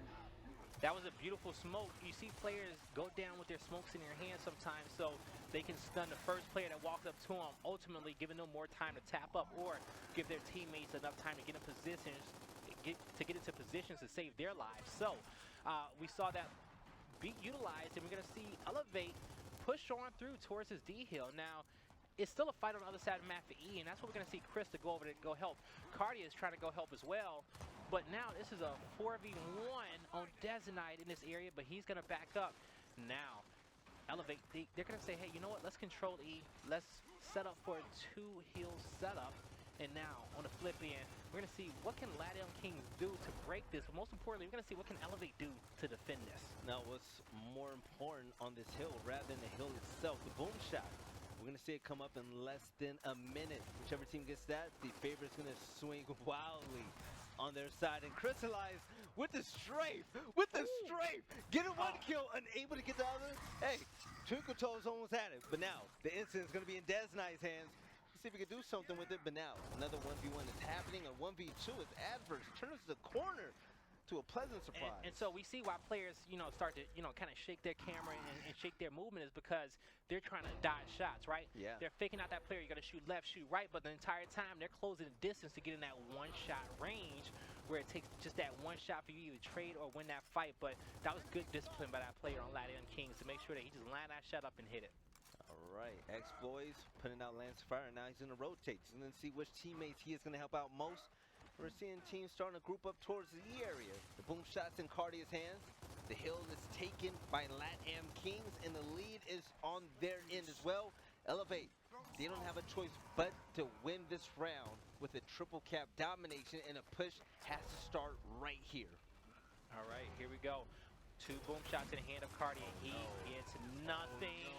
That was a beautiful smoke. You see players go down with their smokes in their hands sometimes so they can stun the first player that walks up to them, ultimately giving them more time to tap up or give their teammates enough time to get in positions, to get into positions to save their lives. So we saw that be utilized, and we're going to see Elevate push on through towards his D hill. Now, it's still a fight on the other side of the map for E, and that's what we're going to see Chris to go over to go help. Cardia is trying to go help as well, but now this is a 4v1 on dezonidek in this area, but he's going to back up. Now, Elevate, they're going to say, hey, you know what? Let's control E. Let's set up for a 2-hill setup. And now, on the flip end, we're going to see what can LATAM Kings do to break this. But most importantly, we're going to see what can Elevate do to defend this. Now, what's more important on this hill rather than the hill itself, the boom shot. We're going to see it come up in less than a minute. Whichever team gets that, the favorite's going to swing wildly on their side. And Crystallize with the strafe, getting 1 kill, unable to get the other. Hey, Twinkle Toes almost had it. But now, the incident's going to be in dezonidek's hands. Let's see if we can do something with it. But now, another 1v1 is happening. A 1v2 is adverse. Turns the corner to a pleasant surprise. And so we see why players, start to, kind of shake their camera and shake their movement is because they're trying to dodge shots, right? Yeah. They're faking out that player. You got to shoot left, shoot right, but the entire time they're closing the distance to get in that 1-shot range where it takes just that 1 shot for you to either trade or win that fight. But that was good discipline by that player on LATAM Kings to make sure that he just lined that shot up and hit it. All right, Exploits putting out Lance Fire. Now he's going to rotate. He's going to see which teammates he is going to help out most. We're seeing teams starting to group up towards the E area. The boom shot's in Cardia's hands. The hill is taken by LATAM Kings, and the lead is on their end as well. Elevate, they don't have a choice but to win this round with a triple cap domination, and a push has to start right here. All right, here we go. 2 boom shots in the hand of Cardia. He gets nothing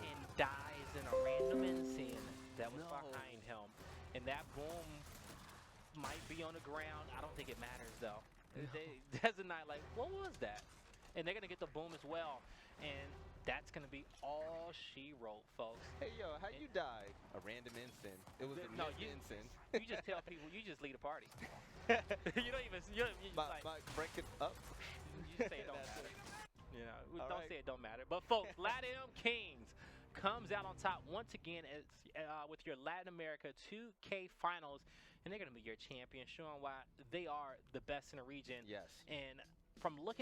and dies in a random instant that was behind him. And that boom might be on the ground. I don't think it matters though. Dezonidek like, what was that? And they're gonna get the boom as well. And That's gonna be all she wrote, folks. Hey, yo, how you died? A random instant. It was a No, missed you instant. you just tell people you just lead a party. You don't even you just my, like break it up. you just say it don't That's matter. it. You know, All don't right. say it don't matter. But folks, LATAM Kings comes out on top once again as, with your Latin America 2K finals, and they're gonna be your champion, showing why they are the best in the region. Yes. And from looking